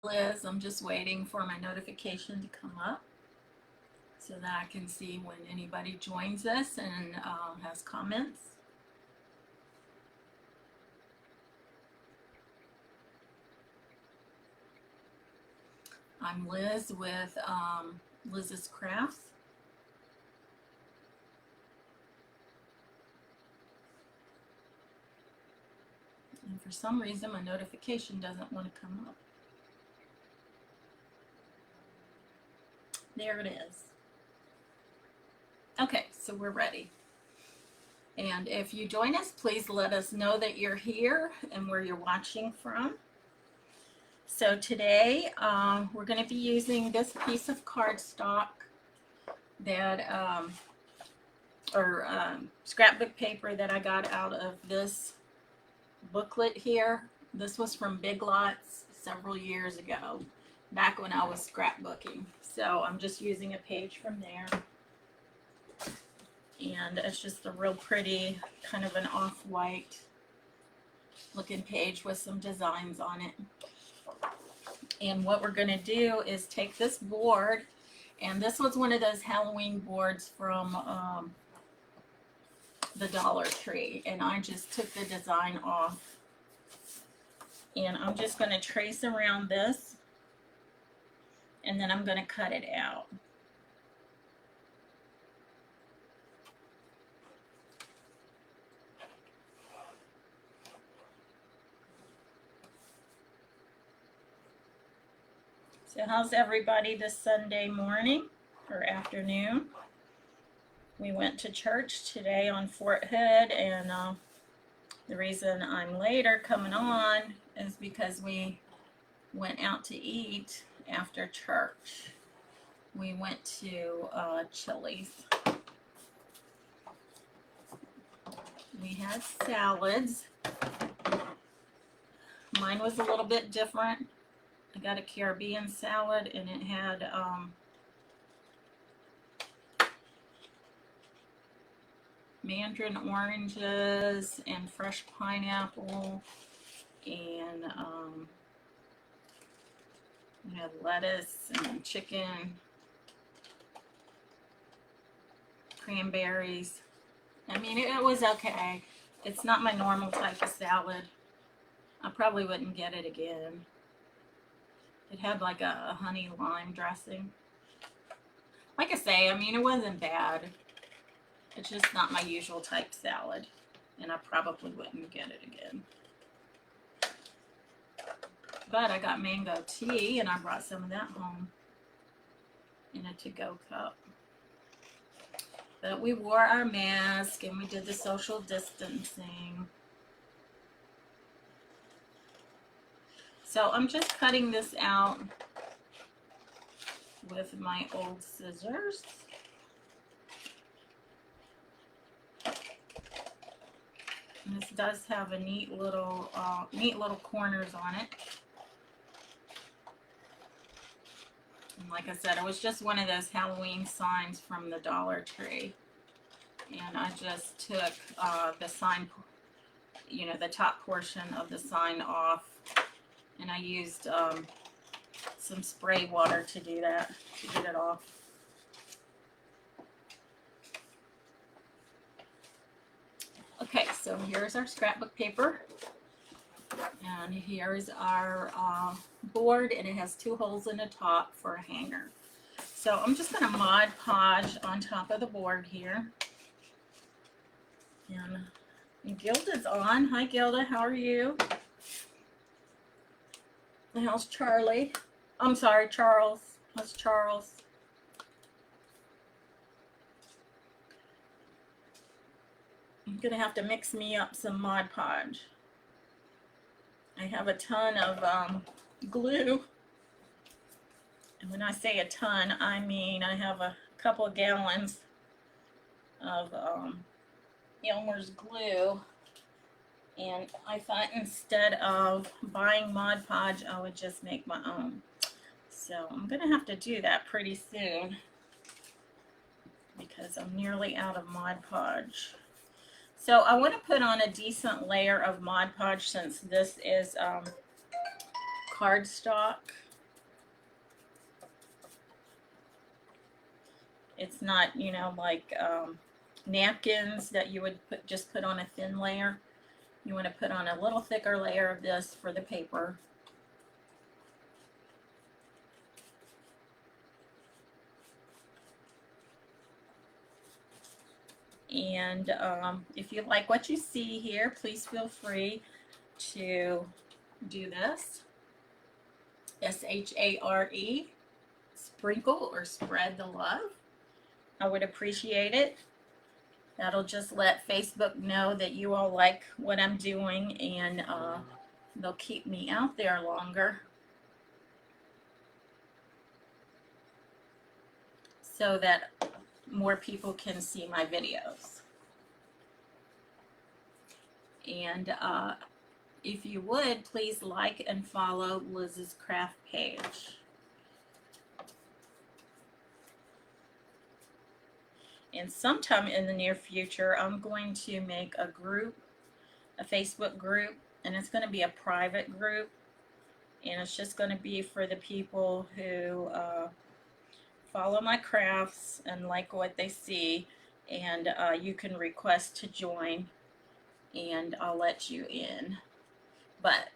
Liz, I'm just waiting for my notification to come up so that I can see when anybody joins us and has comments. I'm Liz with Liz's Crafts. And for some reason, my notification doesn't want to come up. There it is. Okay, so we're ready. And if you join us, please let us know that you're here and where you're watching from. So today we're going to be using this piece of cardstock that, scrapbook paper that I got out of this booklet here. This was from Big Lots several years ago, back when I was scrapbooking. So I'm just using a page from there. And it's just a real pretty, kind of an off-white looking page with some designs on it. And what we're going to do is take this board, and this was one of those Halloween boards from the Dollar Tree, and I just took the design off. And I'm just going to trace around this, and then I'm going to cut it out. So how's everybody this Sunday morning or afternoon? We went to church today on Fort Hood, and the reason I'm later coming on is because we went out to eat after church. We went to Chili's. We had salads. Mine was a little bit different. I got a Caribbean salad, and it had mandarin oranges and fresh pineapple, and we had lettuce and chicken, cranberries. I mean, it was okay. It's not my normal type of salad. I probably wouldn't get it again. It had like a honey lime dressing. Like I say, I mean, it wasn't bad. It's just not my usual type salad, and I probably wouldn't get it again. But I got mango tea, and I brought some of that home in a to-go cup. But we wore our mask, and we did the social distancing. So I'm just cutting this out with my old scissors. And this does have a neat little corners on it. And like I said, it was just one of those Halloween signs from the Dollar Tree. And I just took the sign, you know, the top portion of the sign off. And I used some spray water to do that, to get it off. Okay, so here's our scrapbook paper. And here's our board, and it has 2 holes in the top for a hanger. So I'm just going to Mod Podge on top of the board here. And Gilda's on. Hi Gilda, how are you? How's Charlie? I'm sorry, Charles. How's Charles? I'm going to have to mix me up some Mod Podge. I have a ton of glue. And when I say a ton, I mean I have a couple of gallons of Elmer's glue. And I thought instead of buying Mod Podge, I would just make my own. So I'm going to have to do that pretty soon because I'm nearly out of Mod Podge. So I want to put on a decent layer of Mod Podge since this is cardstock. It's not, you know, like napkins that you would just put on a thin layer. You want to put on a little thicker layer of this for the paper. And if you like what you see here, please feel free to do this. S-H-A-R-E, sprinkle or spread the love. I would appreciate it. That'll just let Facebook know that you all like what I'm doing, and they'll keep me out there longer so that more people can see my videos. And if you would, please like and follow Liz's Craft page. And sometime in the near future, I'm going to make a group, a Facebook group, and it's going to be a private group. And it's just going to be for the people who follow my crafts and like what they see. And you can request to join, and I'll let you in. But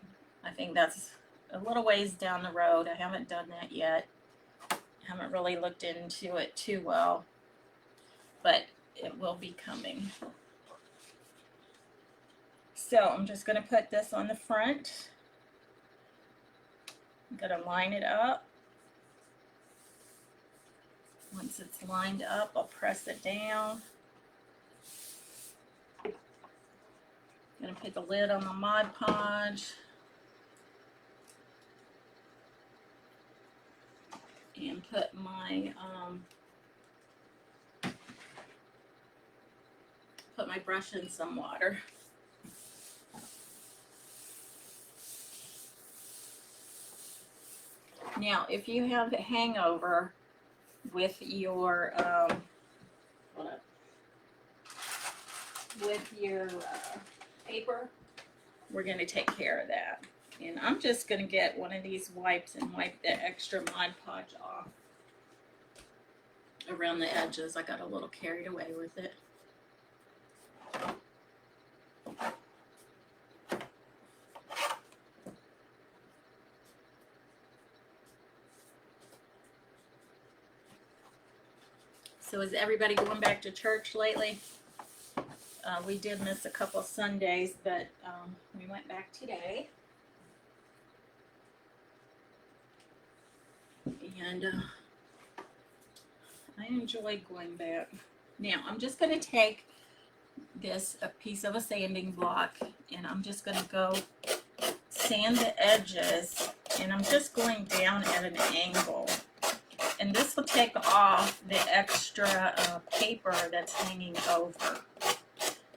I think that's a little ways down the road. I haven't done that yet. I haven't really looked into it too well, but it will be coming. So I'm just going to put this on the front. I'm going to line it up. Once it's lined up, I'll press it down. I'm going to put the lid on the Mod Podge. And put my brush in some water. Now, if you have a hangover with your paper, we're going to take care of that. And I'm just going to get one of these wipes and wipe the extra Mod Podge off around the edges. I got a little carried away with it. So is everybody going back to church lately? We did miss a couple Sundays, but we went back today. And I enjoyed going back. Now, I'm just going to take a piece of a sanding block, and I'm just going to go sand the edges, and I'm just going down at an angle. And this will take off the extra paper that's hanging over.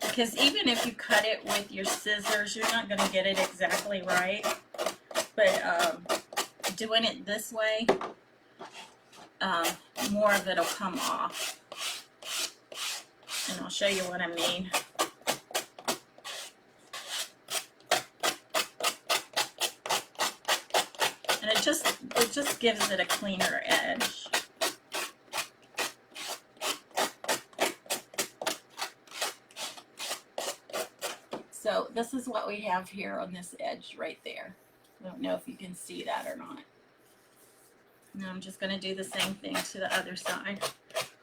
Because even if you cut it with your scissors, you're not going to get it exactly right. But doing it this way, more of it will come off. And I'll show you what I mean. And it just gives it a cleaner edge. So this is what we have here on this edge right there. I don't know if you can see that or not. Now I'm just going to do the same thing to the other side.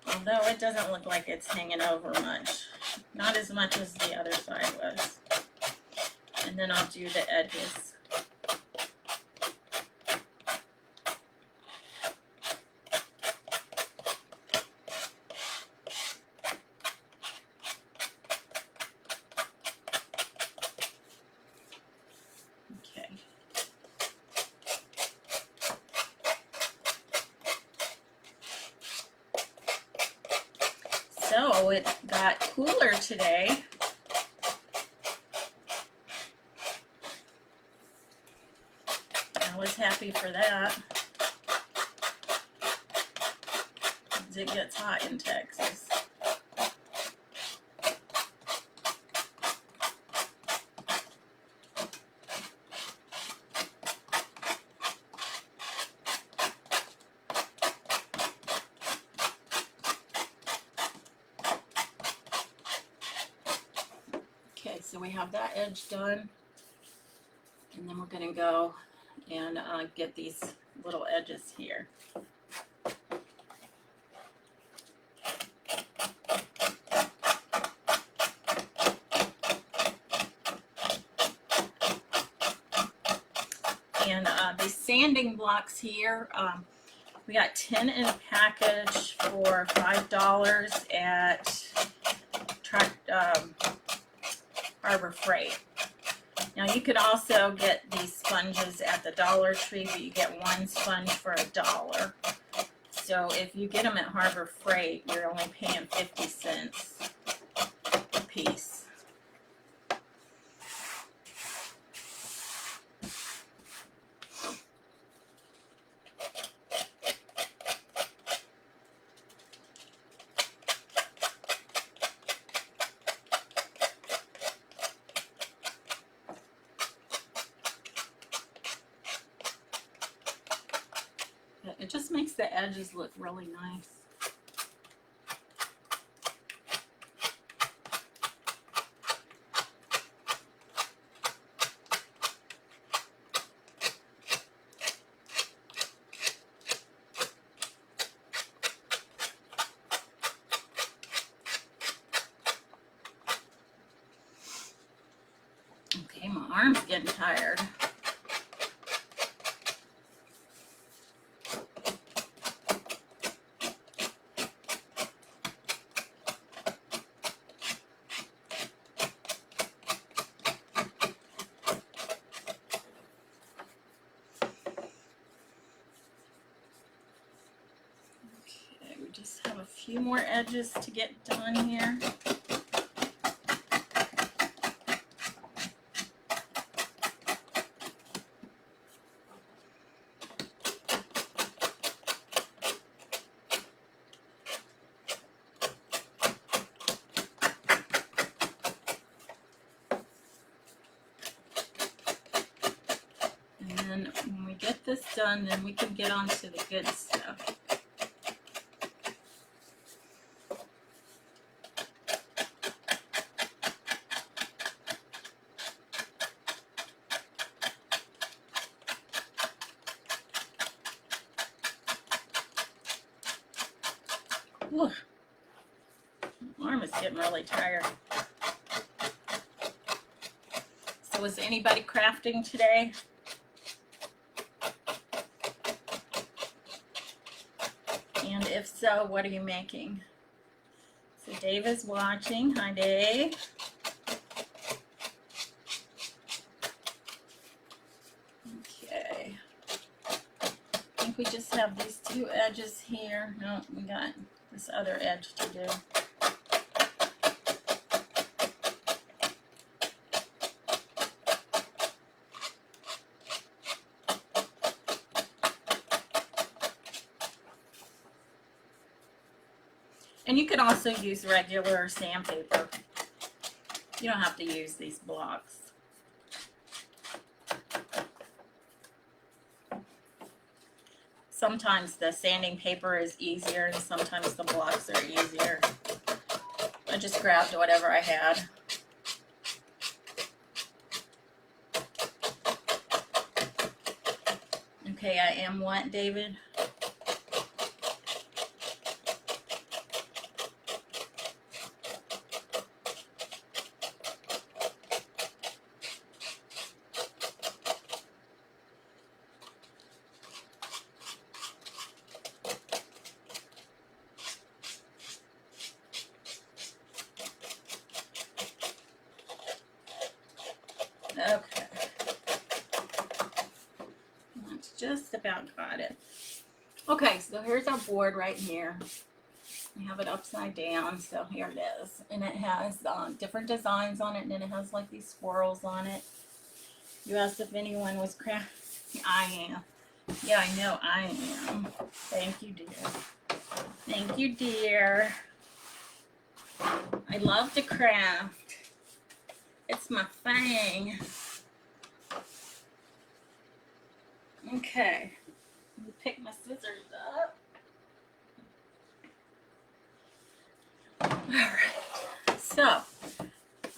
Although it doesn't look like it's hanging over much. Not as much as the other side was. And then I'll do the edges. So it got cooler today. I was happy for that. It gets hot in Texas. So we have that edge done. And then we're going to go and get these little edges here. And these sanding blocks here, we got 10 in a package for $5 at Harbor Freight. Now you could also get these sponges at the Dollar Tree, but you get one sponge for $1. So if you get them at Harbor Freight, you're only paying 50 cents a piece. It just makes the edges look really nice. Okay, my arm's getting tired. Just have a few more edges to get done here. And then when we get this done, then we can get on to the good stuff. Ooh, my arm is getting really tired. So was anybody crafting today? And if so, what are you making? So Dave is watching. Hi, Dave. Okay. I think we just have these two edges here. No, we got this other edge to do. And you can also use regular sandpaper. You don't have to use these blocks. Sometimes the sanding paper is easier and sometimes the blocks are easier. I just grabbed whatever I had. Okay, I am what, David? Okay, that's just about got it. Okay, so here's our board right here. I have it upside down, so here it is. And it has different designs on it, and then it has like these swirls on it. You asked if anyone was crafting. I am. Yeah, I know I am. Thank you, dear. Thank you, dear. I love to craft. It's my thing. Okay. Let me pick my scissors up. Alright. So,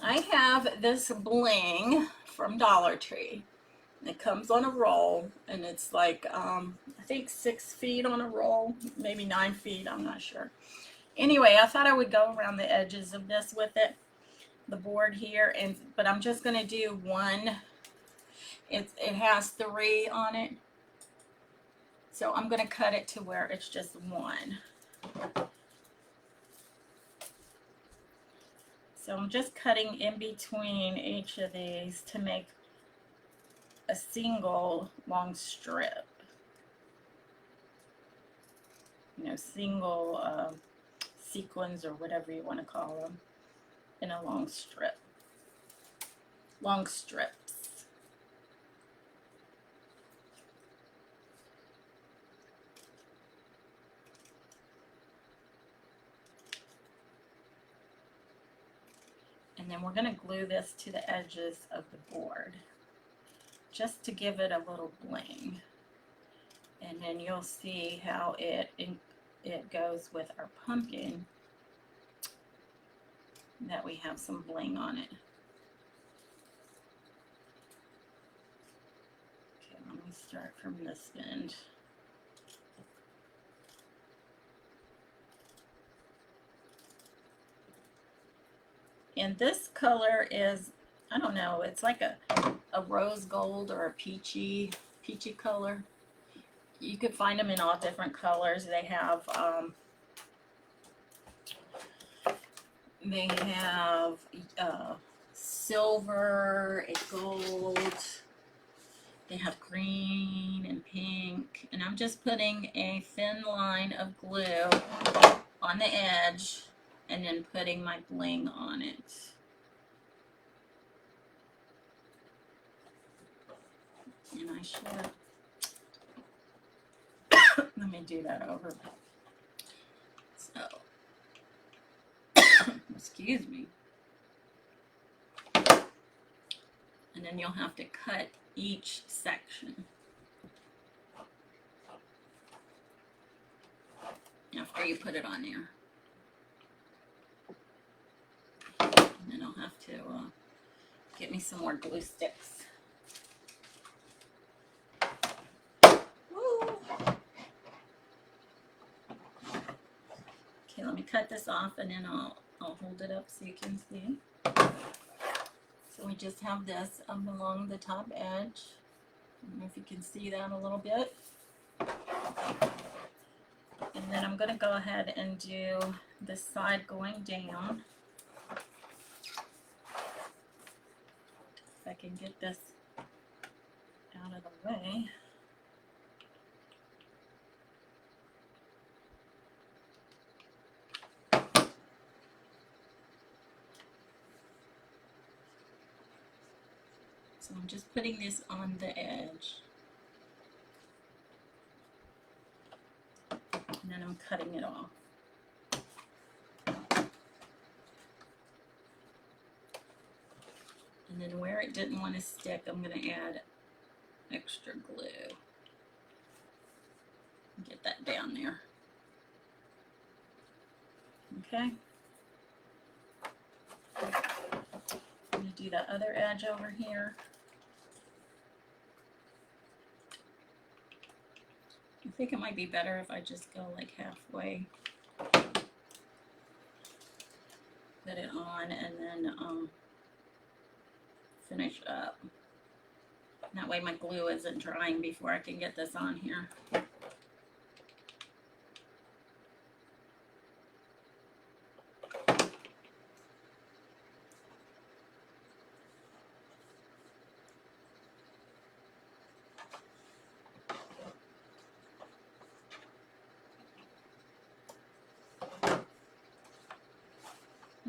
I I have this bling from Dollar Tree. It comes on a roll, and it's like, I think 6 feet on a roll, maybe 9 feet, I'm not sure. Anyway, I thought I would go around the edges of this with it, the board here, but I'm just going to do one. It has 3 on it, so I'm going to cut it to where it's just 1. So I'm just cutting in between each of these to make a single long strip. You know, single sequins or whatever you want to call them in a long strip. Long strips. And then we're going to glue this to the edges of the board just to give it a little bling. And then you'll see how it goes with our pumpkin, that we have some bling on it. Okay, let me start from this end. And this color is, I don't know, it's like a rose gold or a peachy color. You could find them in all different colors. They have silver, a gold. They have green and pink. And I'm just putting a thin line of glue on the edge and then putting my bling on it. And I should, let me do that over. So, excuse me. And then you'll have to cut each section after you put it on there. And then I'll have to get me some more glue sticks. Woo. Okay, let me cut this off and then I'll hold it up so you can see. So we just have this along the top edge. I don't know if you can see that a little bit. And then I'm going to go ahead and do this side going down. If I can get this out of the way. So I'm just putting this on the edge. And then I'm cutting it off. And then where it didn't want to stick, I'm going to add extra glue. Get that down there. Okay. I'm going to do the other edge over here. I think it might be better if I just go like halfway. Put it on and then finish up. That way my glue isn't drying before I can get this on here.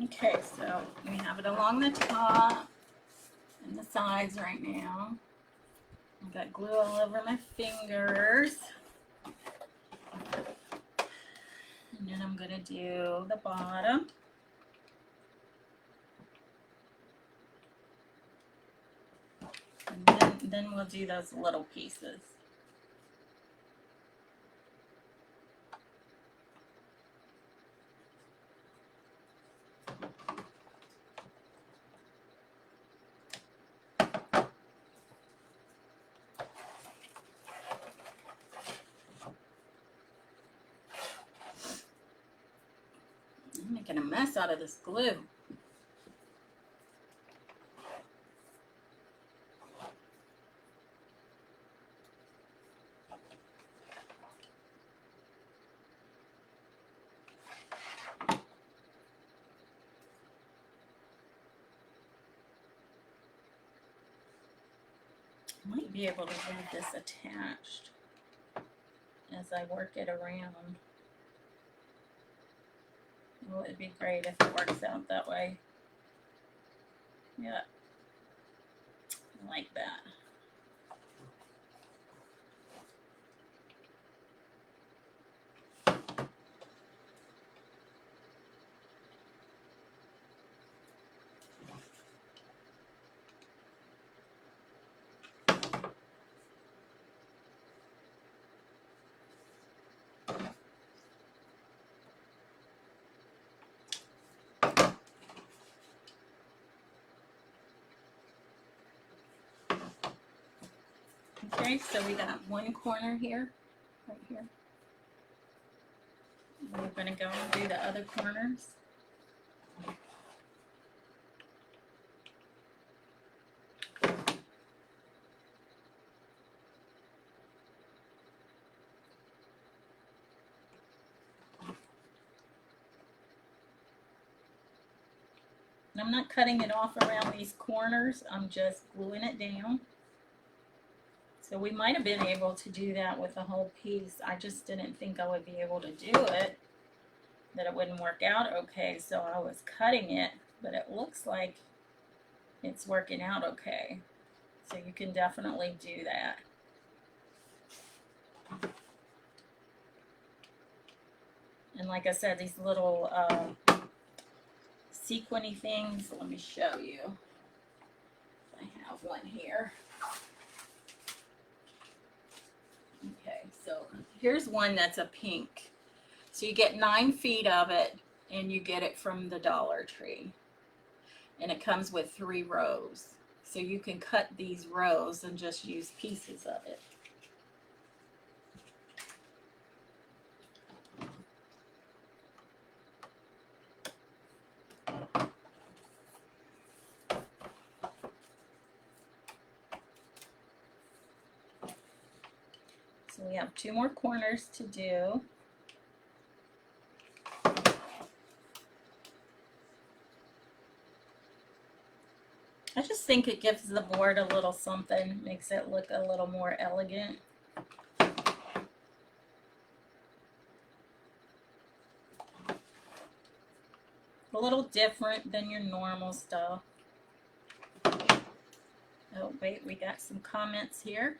Okay, so we have it along the top and the sides right now. I've got glue all over my fingers. And then I'm going to do the bottom. And then we'll do those little pieces. making a mess out of this glue. Might be able to leave this attached as I work it around. Well, it'd be great if it works out that way. Yeah, I like that. Okay, so we got one corner here, right here. We're going to go and do the other corners. And I'm not cutting it off around these corners, I'm just gluing it down. So we might have been able to do that with the whole piece. I just didn't think I would be able to do it, that it wouldn't work out okay, so I was cutting it, but it looks like it's working out okay. So you can definitely do that. And like I said, these little sequiny things, let me show you. I have one here. Okay, so here's one that's a pink. So you get 9 feet of it, and you get it from the Dollar Tree. And it comes with 3 rows. So you can cut these rows and just use pieces of it. So we have 2 more corners to do. I just think it gives the board a little something, makes it look a little more elegant. A little different than your normal stuff. Oh, wait, we got some comments here.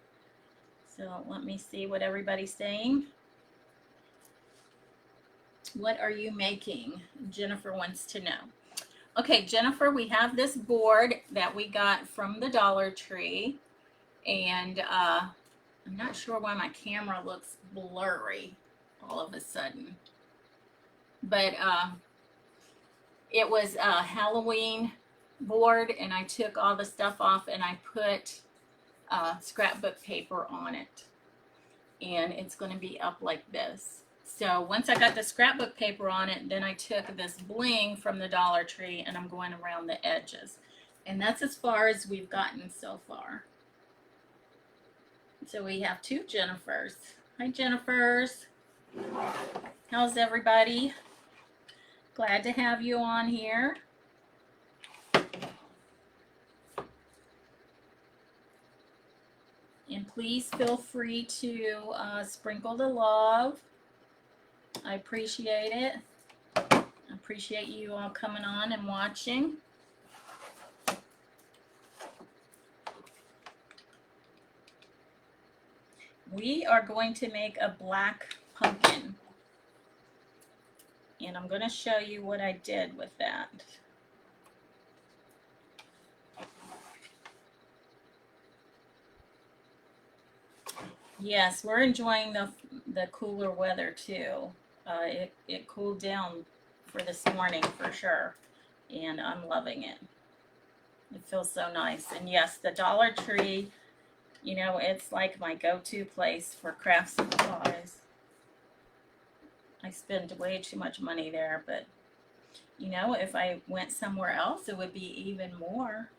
So let me see what everybody's saying. What are you making? Jennifer wants to know. Okay, Jennifer, we have this board that we got from the Dollar Tree. And I'm not sure why my camera looks blurry all of a sudden. But it was a Halloween board, and I took all the stuff off and I put scrapbook paper on it. And it's going to be up like this. So once I got the scrapbook paper on it, then I took this bling from the Dollar Tree and I'm going around the edges. And that's as far as we've gotten so far. So we have 2 Jennifers. Hi, Jennifers. How's everybody? Glad to have you on here. And please feel free to sprinkle the love. I appreciate it. I appreciate you all coming on and watching. We are going to make a black pumpkin. And I'm going to show you what I did with that. Yes, we're enjoying the cooler weather too. It cooled down for this morning for sure, and I'm loving it. It feels so nice. And yes, the Dollar Tree, you know, it's like my go-to place for craft supplies. I spend way too much money there, but You know, if I went somewhere else, it would be even more.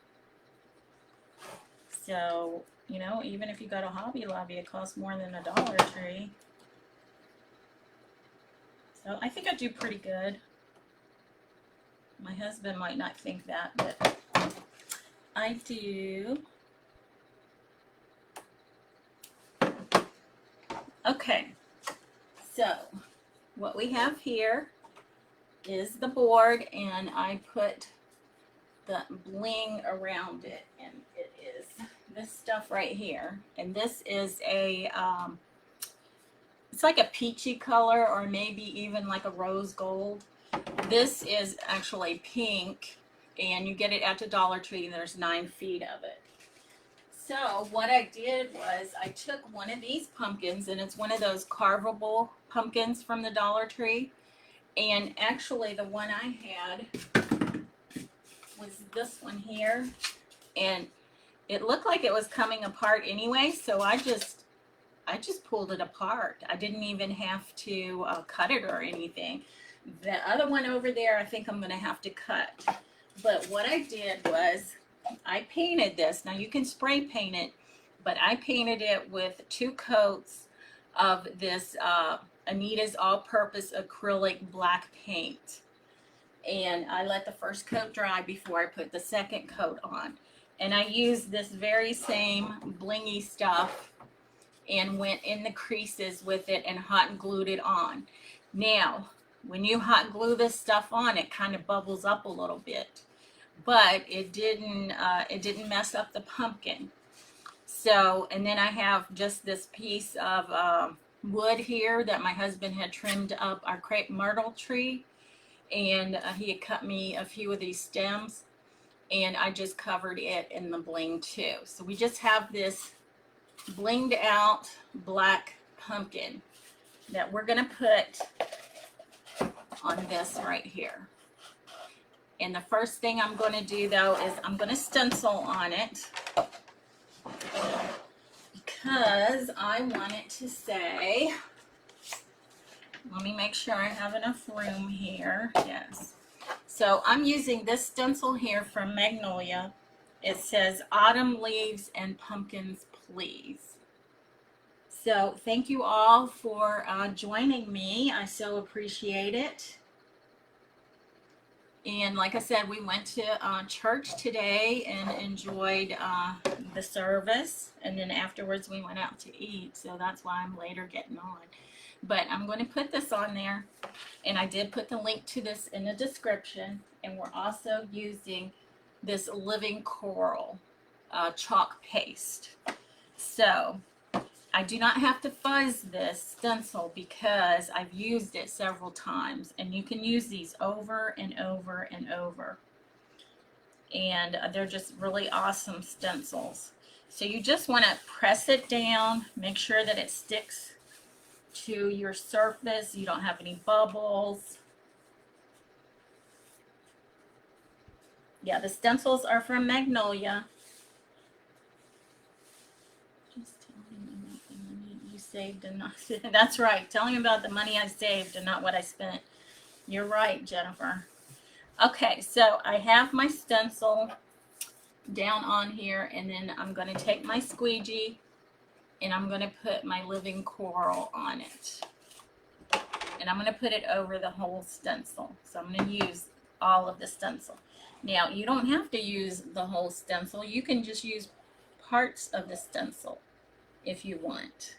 So, you know, even if you go to Hobby Lobby, it costs more than a Dollar Tree. So I think I do pretty good. My husband might not think that, but I do. Okay, so what we have here is the board, and I put the bling around it, and it is this stuff right here. And this is a it's like a peachy color, or maybe even like a rose gold. This is actually pink, and you get it at the Dollar Tree, and there's 9 feet of it. So what I did was I took one of these pumpkins, and it's one of those carvable pumpkins from the Dollar Tree. And actually the one I had was this one here, and it looked like it was coming apart anyway, so I just pulled it apart. I didn't even have to cut it or anything. The other one over there, I think I'm going to have to cut. But what I did was I painted this. Now you can spray paint it, but I painted it with 2 coats of this Anita's all-purpose acrylic black paint. And I let the first coat dry before I put the second coat on. And I used this very same blingy stuff and went in the creases with it and hot glued it on. Now, when you hot glue this stuff on, it kind of bubbles up a little bit, but it didn't mess up the pumpkin. So, and then I have just this piece of wood here that my husband had trimmed up our crepe myrtle tree, and he had cut me a few of these stems, and I just covered it in the bling too. So we just have this blinged out black pumpkin that we're gonna put on this right here. And the first thing I'm going to do though is I'm going to stencil on it, because I want it to say, let me make sure I have enough room here. Yes. So I'm using this stencil here from Magnolia. It says autumn leaves and pumpkins, please. So thank you all for joining me. I so appreciate it. And like I said, we went to church today and enjoyed the service. And then afterwards we went out to eat. So that's why I'm later getting on. But I'm going to put this on there. And I did put the link to this in the description. And we're also using this Living Coral chalk paste. So I do not have to fuzz this stencil because I've used it several times, and you can use these over and over and over, and they're just really awesome stencils. So you just want to press it down, make sure that it sticks to your surface, you don't have any bubbles. Yeah, the stencils are from Magnolia. Saved and not that's right, telling about the money I saved and not what I spent. You're right, Jennifer. Okay, so I have my stencil down on here, and then I'm going to take my squeegee and I'm going to put my Living Coral on it, and I'm going to put it over the whole stencil. So I'm going to use all of the stencil. Now you don't have to use the whole stencil, you can just use parts of the stencil if you want.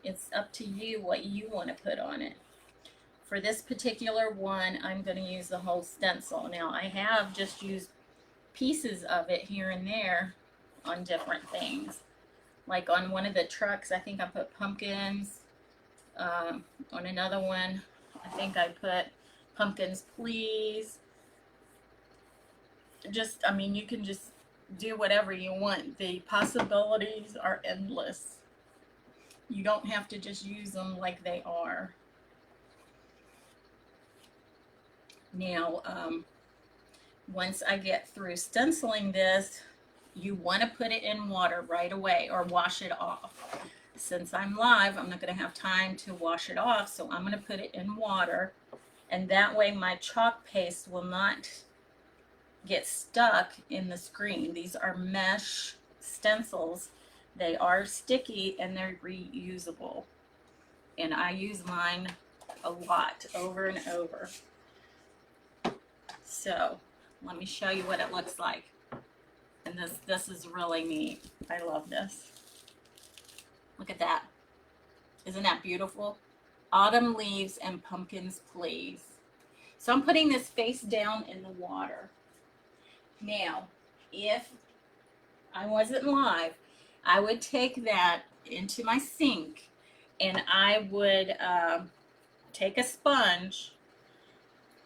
It's up to you what you want to put on it. For this particular one, I'm going to use the whole stencil. Now, I have just used pieces of it here and there on different things. Like on one of the trucks, I think I put pumpkins. On another one, I think I put pumpkins, please. Just, I mean, you can just do whatever you want. The possibilities are endless. You don't have to just use them like they are. Now, once I get through stenciling this, you want to put it in water right away or wash it off. Since I'm live, I'm not going to have time to wash it off, so I'm going to put it in water. and that way my chalk paste will not get stuck in the screen. These are mesh stencils. They are sticky and they're reusable. And I use mine a lot, over and over. So let me show you what it looks like. And this is really neat. I love this. Look at that. Isn't that beautiful? Autumn leaves and pumpkins, please. So I'm putting this face down in the water. Now, if I wasn't live, I would take that into my sink and I would take a sponge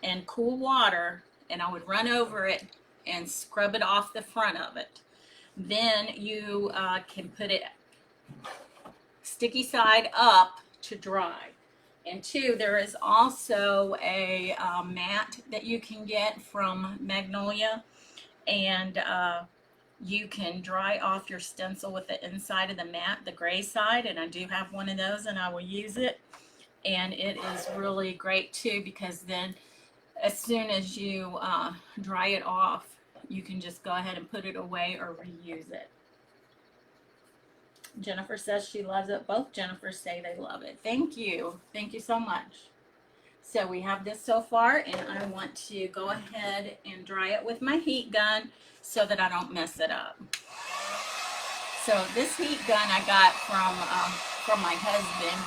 and cool water and I would run over it and scrub it off the front of it. Then you can put it sticky side up to dry. And two, there is also a mat that you can get from Magnolia, and you can dry off your stencil with the inside of the mat, the gray side, and I do have one of those and I will use it. And it is really great too, because then as soon as you dry it off, you can just go ahead and put it away or reuse it. Jennifer says she loves it. Both Jennifers say they love it. Thank you. Thank you so much. So we have this so far, and I want to go ahead and dry it with my heat gun so that I don't mess it up. So this heat gun I got from my husband.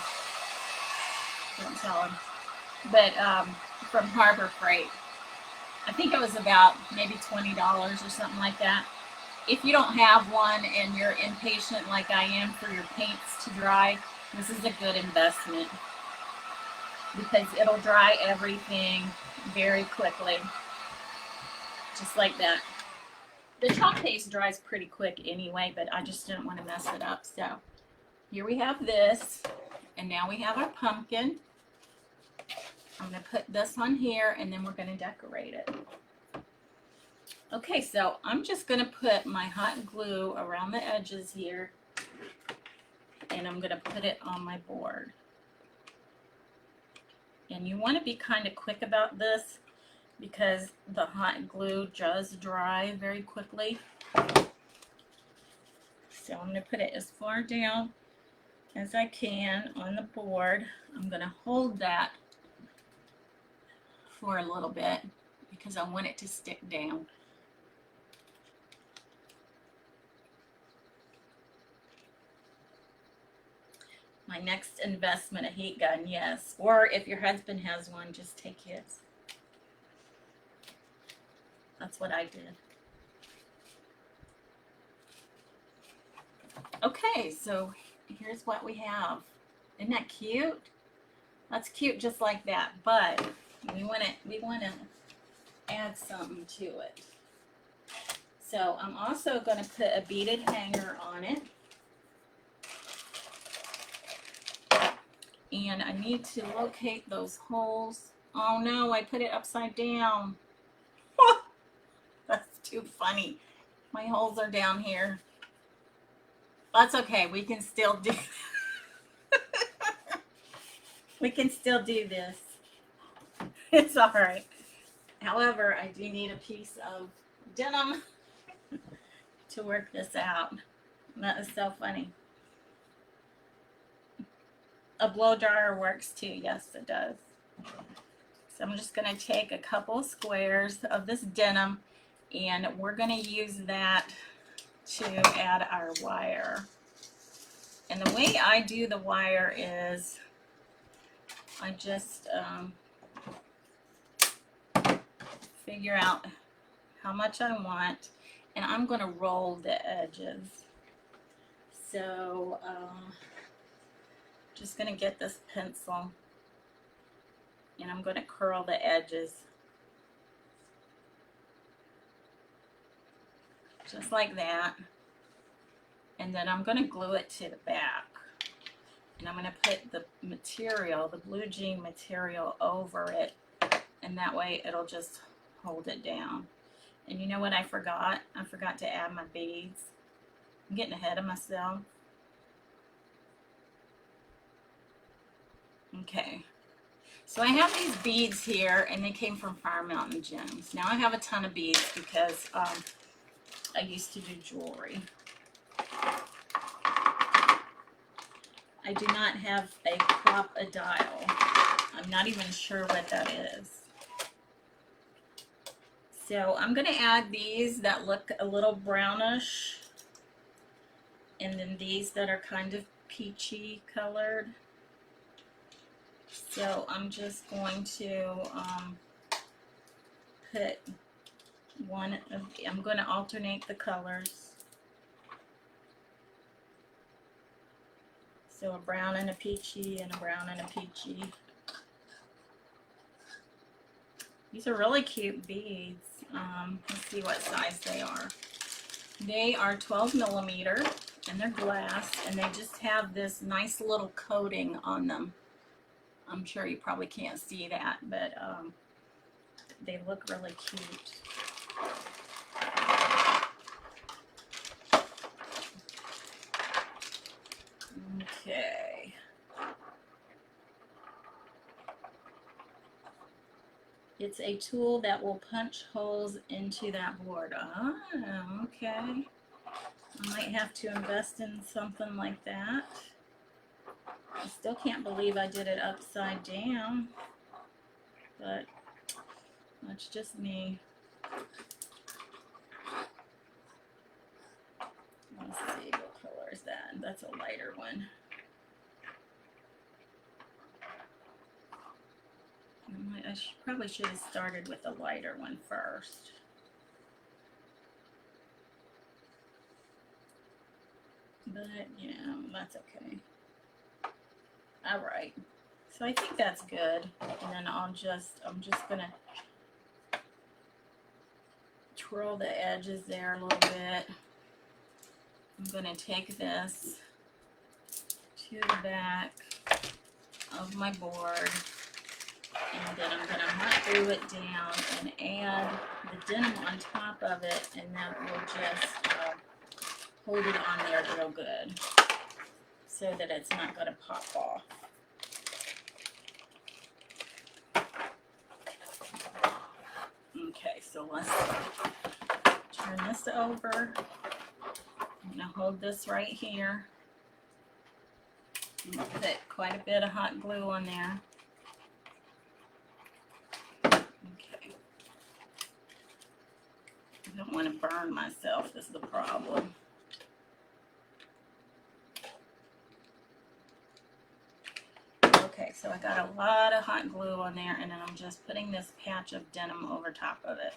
Don't tell him. But from Harbor Freight. I think it was about maybe $20 or something like that. If you don't have one and you're impatient like I am for your paints to dry, this is a good investment because it'll dry everything very quickly, just like that. The chalk paste dries pretty quick anyway, but I just didn't want to mess it up. So here we have this, and now we have our pumpkin. I'm going to put this on here, and then we're going to decorate it. Okay, so I'm just going to put my hot glue around the edges here, and I'm going to put it on my board. And you want to be kind of quick about this because the hot glue does dry very quickly. So I'm going to put it as far down as I can on the board. I'm going to hold that for a little bit because I want it to stick down. My next investment, a heat gun, yes. Or if your husband has one, just take his. That's what I did. Okay, so here's what we have. Isn't that cute? That's cute just like that, but we want to add something to it. So I'm also going to put a beaded hanger on it. And I need to locate those holes. Oh no, I put it upside down. That's too funny. My holes are down here. That's okay, we can still do we can still do this. It's all right. However, I do need a piece of denim to work this out. That is so funny. A blow dryer works too. Yes, it does. So I'm just going to take a couple squares of this denim, and we're going to use that to add our wire. And the way I do the wire is I just figure out how much I want, and I'm going to roll the edges. So just going to get this pencil, and I'm going to curl the edges just like that, and then I'm going to glue it to the back, and I'm going to put the material, the blue jean material, over it, and that way it'll just hold it down. And you know what I forgot? I forgot to add my beads. I'm getting ahead of myself. Okay, So I have these beads here, and they came from Fire Mountain Gems. Now I have a ton of beads because I used to do jewelry. I do not have a crop-a-dial. I'm not even sure what that is. So I'm going to add these that look a little brownish, and then these that are kind of peachy colored. So I'm just going to put one of, I'm going to alternate the colors. So a brown and a peachy and a brown and a peachy. These are really cute beads. Let's see what size they are. They are 12 millimeter and they're glass, and they just have this nice little coating on them. I'm sure you probably can't see that, but they look really cute. Okay. It's a tool that will punch holes into that board. Oh, okay. I might have to invest in something like that. I still can't believe I did it upside down, but that's just me. Let's see, what color is that? That's a lighter one. I probably should have started with the lighter one first. But, you know, that's okay. All right. So I think that's good. And then I'm just going to twirl the edges there a little bit. I'm going to take this to the back of my board. And then I'm going to hot glue it down and add the denim on top of it, and that will just hold it on there real good so that it's not going to pop off. Okay, so let's turn this over. I'm going to hold this right here. I'm going to put quite a bit of hot glue on there. I don't want to burn myself. This is the problem. Okay, so I got a lot of hot glue on there, and then I'm just putting this patch of denim over top of it.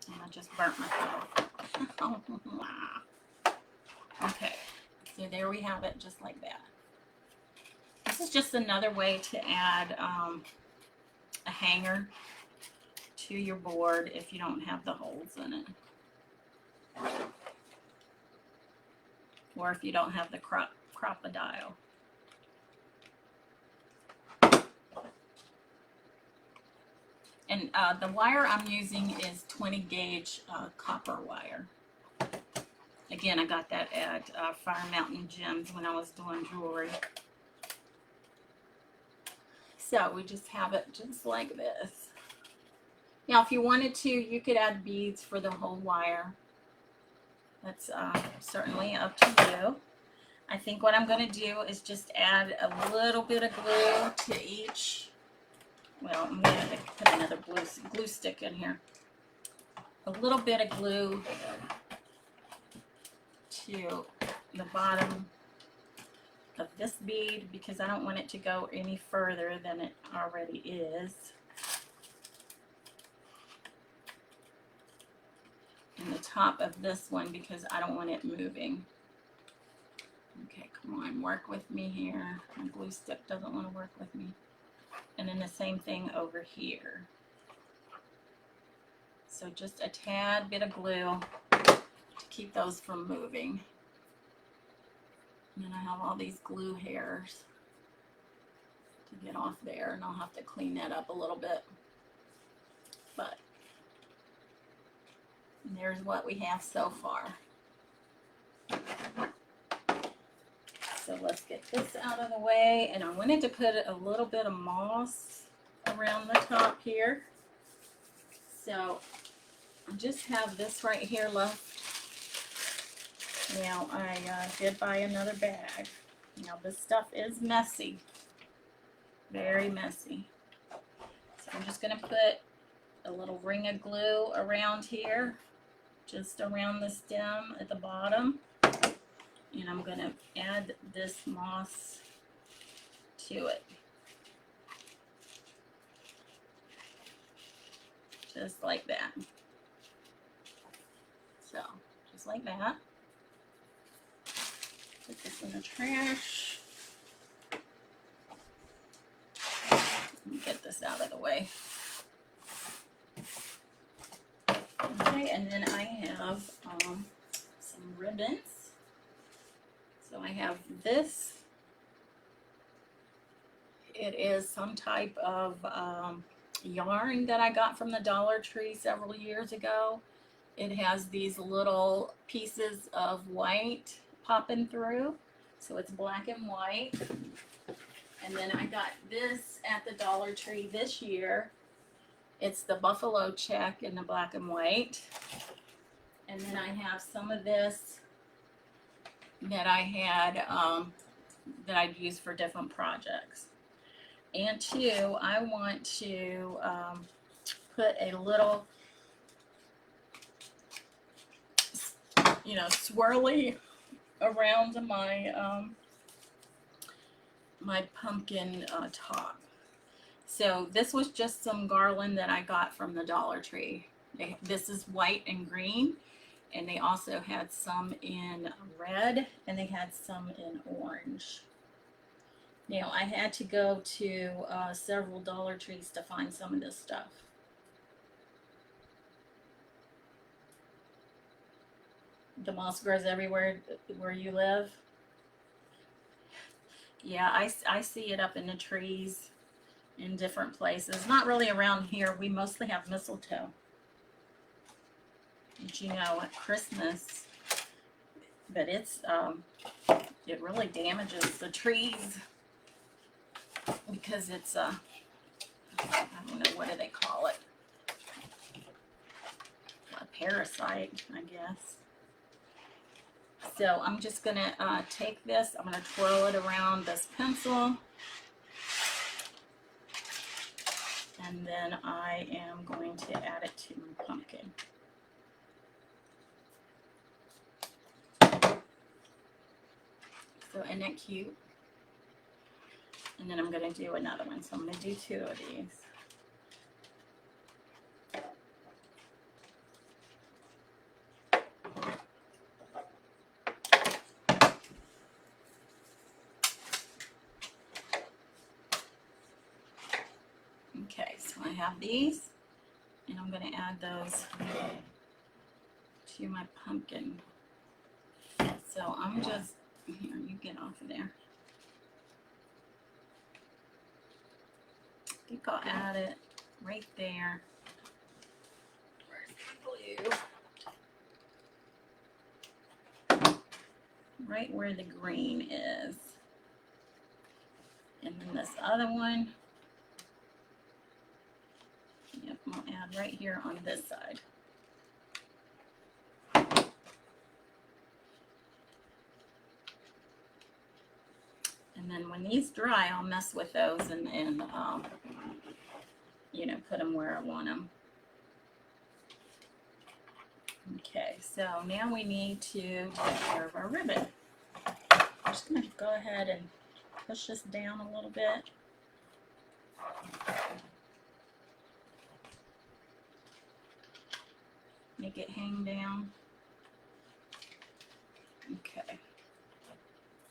And I just burnt myself. Okay, so there we have it, just like that. This is just another way to add a hanger to your board if you don't have the holes in it, or if you don't have the crop-a-dial. And the wire I'm using is 20 gauge copper wire. Again, I got that at Fire Mountain Gems when I was doing jewelry. So we just have it just like this. Now, if you wanted to, you could add beads for the whole wire. That's certainly up to you. I think what I'm going to do is just add a little bit of glue to each. Well, I'm going to put another glue stick in here. A little bit of glue to the bottom of this bead because I don't want it to go any further than it already is. And the top of this one because I don't want it moving. Okay, come on, work with me here. My glue stick doesn't want to work with me. And then the same thing over here. So just a tad bit of glue to keep those from moving. And then I have all these glue hairs to get off there, and I'll have to clean that up a little bit. But there's what we have so far. so let's get this out of the way. And I wanted to put a little bit of moss around the top here. So I just have this right here left. Now I did buy another bag. Now this stuff is messy, very messy. So I'm just gonna put a little ring of glue around here, just around the stem at the bottom. And I'm gonna add this moss to it. Just like that. So, just like that. Put this in the trash. Let me get this out of the way. Okay, and then I have some ribbons. So I have this. It is some type of yarn that I got from the Dollar Tree several years ago. It has these little pieces of white popping through. So it's black and white. And then I got this at the Dollar Tree this year. It's the buffalo check in the black and white. And then I have some of this that I had that I'd use for different projects. And two, I want to put a little, swirly around my my pumpkin top. So this was just some garland that I got from the Dollar Tree. This is white and green, and they also had some in red, and they had some in orange. Now, I had to go to several Dollar Trees to find some of this stuff. The moss grows everywhere where you live. Yeah, I see it up in the trees in different places. Not really around here. We mostly have mistletoe. But at Christmas, but it's it really damages the trees because it's I don't know, what do they call it? A parasite, I guess. So I'm just gonna take this, I'm gonna twirl it around this pencil, and then I am going to add it to my pumpkin. So isn't that cute? And then I'm gonna do another one. So I'm gonna do two of these. Okay, so I have these, and I'm going to add those to my pumpkin. So I'm just, here, you get off of there. I think I'll add it right there. Where's the blue? Right where the green is. And then this other one, yep, I'll add right here on this side. And then when these dry, I'll mess with those and put them where I want them. Okay, so now we need to take care of our ribbon. I'm just going to go ahead and push this down a little bit. Make it hang down. Okay.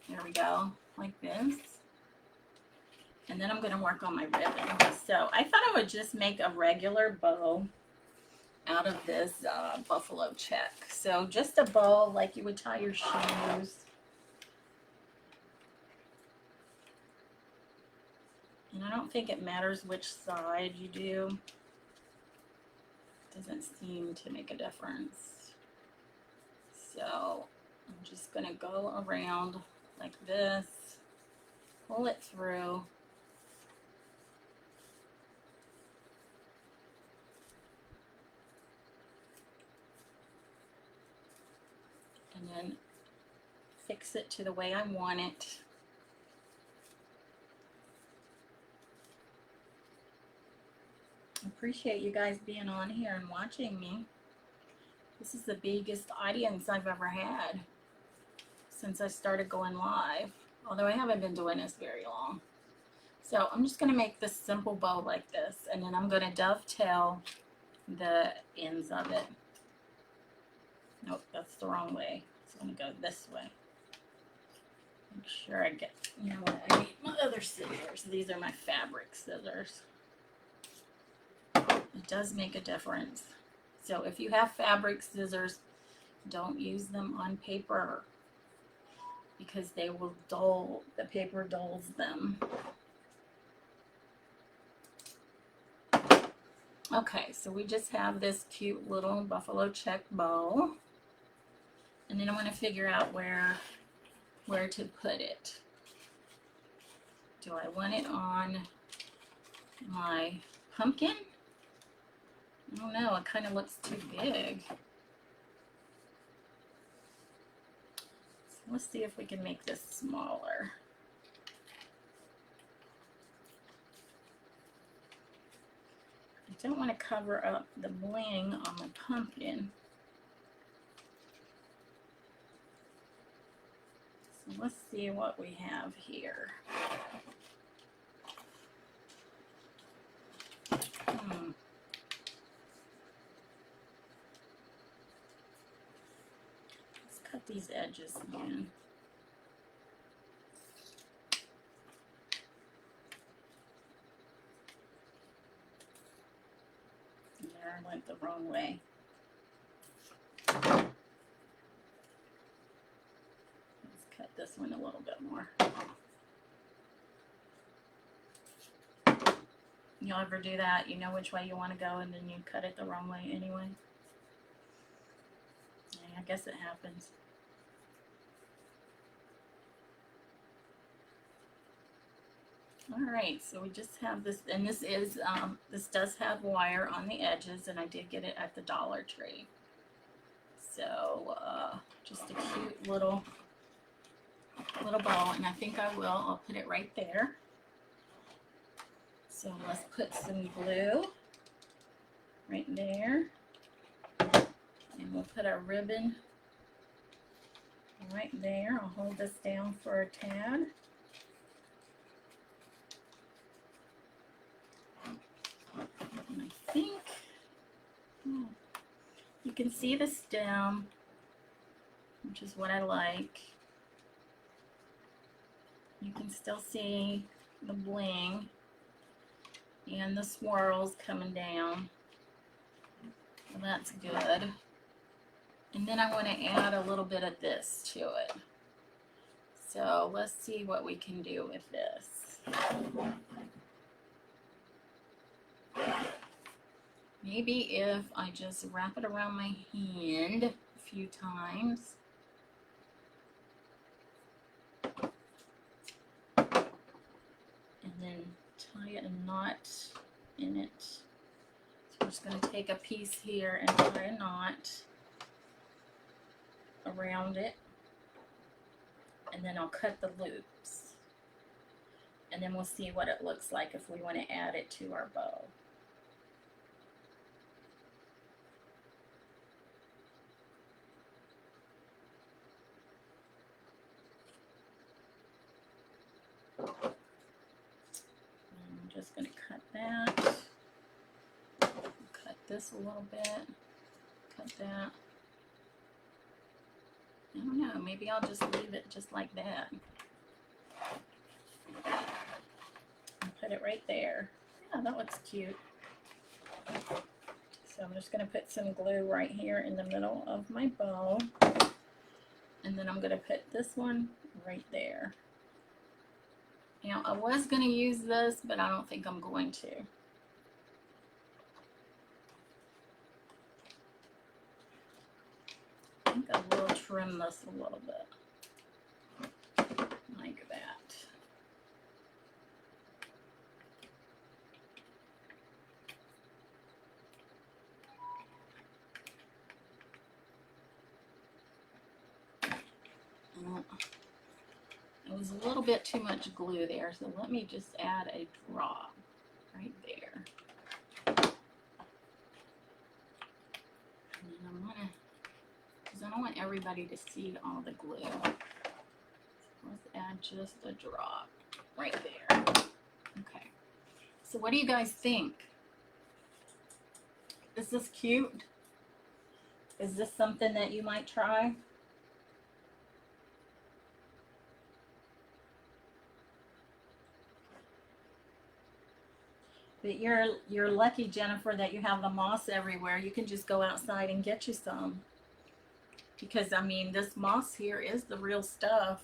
There we go, like this. And then I'm going to work on my ribbon. So I thought I would just make a regular bow out of this buffalo check. So just a bow like you would tie your shoes. And I don't think it matters which side you do. It doesn't seem to make a difference. So I'm just going to go around like this, pull it through, and then fix it to the way I want it. I appreciate you guys being on here and watching me. This is the biggest audience I've ever had since I started going live, although I haven't been doing this very long. So I'm just going to make this simple bow like this, and then I'm going to dovetail the ends of it. Nope, that's the wrong way. It's going to go this way. Make sure I get, you know what, I need my other scissors. These are my fabric scissors. It does make a difference. So if you have fabric scissors, don't use them on paper because they will dull, the paper dulls them. Okay, so we just have this cute little buffalo check bow. And then I'm going to figure out where to put it. Do I want it on my pumpkin? I don't know, it kind of looks too big. So let's see if we can make this smaller. I don't want to cover up the bling on my pumpkin. So let's see what we have here. Let's cut these edges again. There, I went the wrong way. Let's cut this one a little bit more. You'll ever do that? You know which way you want to go and then you cut it the wrong way anyway? Yeah, I guess it happens. Alright, so we just have this, and this is, this does have wire on the edges, and I did get it at the Dollar Tree. So, just a cute little bow, and I think I will. I'll put it right there. So let's put some glue right there, and we'll put our ribbon right there. I'll hold this down for a tad. And I think you can see the stem, which is what I like. You can still see the bling and the swirls coming down. So that's good. And then I want to add a little bit of this to it. So let's see what we can do with this. Maybe if I just wrap it around my hand a few times. And then tie a knot in it. So I'm just going to take a piece here and tie a knot around it. And then I'll cut the loops. And then we'll see what it looks like if we want to add it to our bow. I'm just going to cut that. Cut this a little bit. Cut that. I don't know, maybe I'll just leave it just like that. And put it right there. Yeah, that looks cute. So I'm just going to put some glue right here in the middle of my bow. And then I'm going to put this one right there. Now, I was going to use this, but I don't think I'm going to. I think I will trim this a little bit. like that. It was a little bit too much glue there, so let me just add a drop right there. And then I'm gonna, because I don't want everybody to see all the glue. So let's add just a drop right there. Okay. So what do you guys think? Is this cute? Is this something that you might try? But you're lucky, Jennifer, that you have the moss everywhere. You can just go outside and get you some. Because, I mean, this moss here is the real stuff.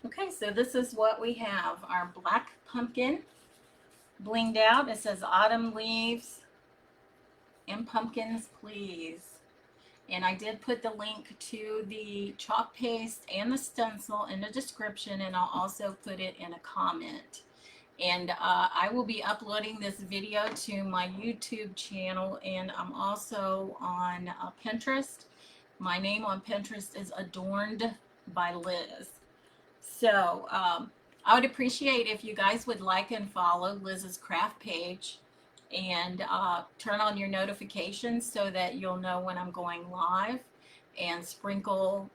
Okay, so this is what we have. Our black pumpkin blinged out. It says autumn leaves and pumpkins, please. And I did put the link to the chalk paste and the stencil in the description, and I'll also put it in a comment. And I will be uploading this video to my YouTube channel, and I'm also on Pinterest. My name on Pinterest is Adorned by Liz. So I would appreciate if you guys would like and follow Liz's craft page, and turn on your notifications so that you'll know when I'm going live, and sprinkle,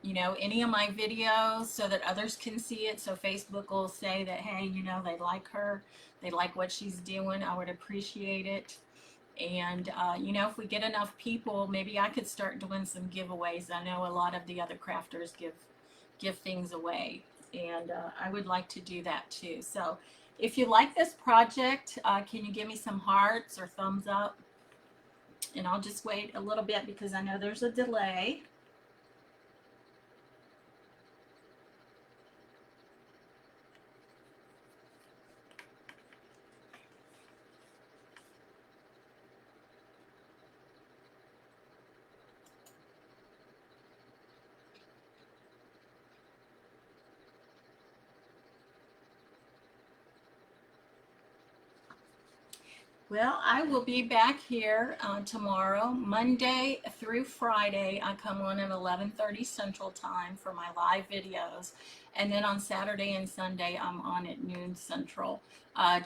you know, any of my videos so that others can see it. So Facebook will say that, hey, you know, they like her, they like what she's doing. I would appreciate it. And, you know, if we get enough people, maybe I could start doing some giveaways. I know a lot of the other crafters give things away, and I would like to do that too. So if you like this project, can you give me some hearts or thumbs up? And I'll just wait a little bit because I know there's a delay. Well, I will be back here tomorrow, Monday through Friday. I come on at 11:30 Central Time for my live videos. And then on Saturday and Sunday, I'm on at noon Central.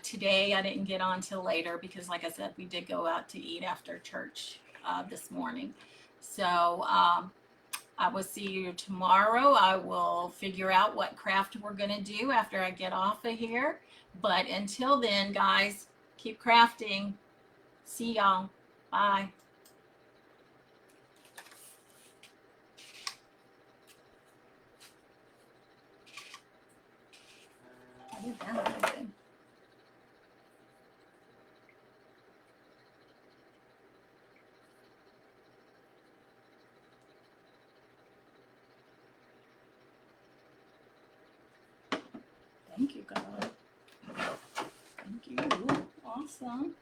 Today, I didn't get on till later because, like I said, we did go out to eat after church this morning. So I will see you tomorrow. I will figure out what craft we're going to do after I get off of here. But until then, guys, keep crafting. See y'all. Bye. I did that, I did. Thank you, God. Thank you. Awesome.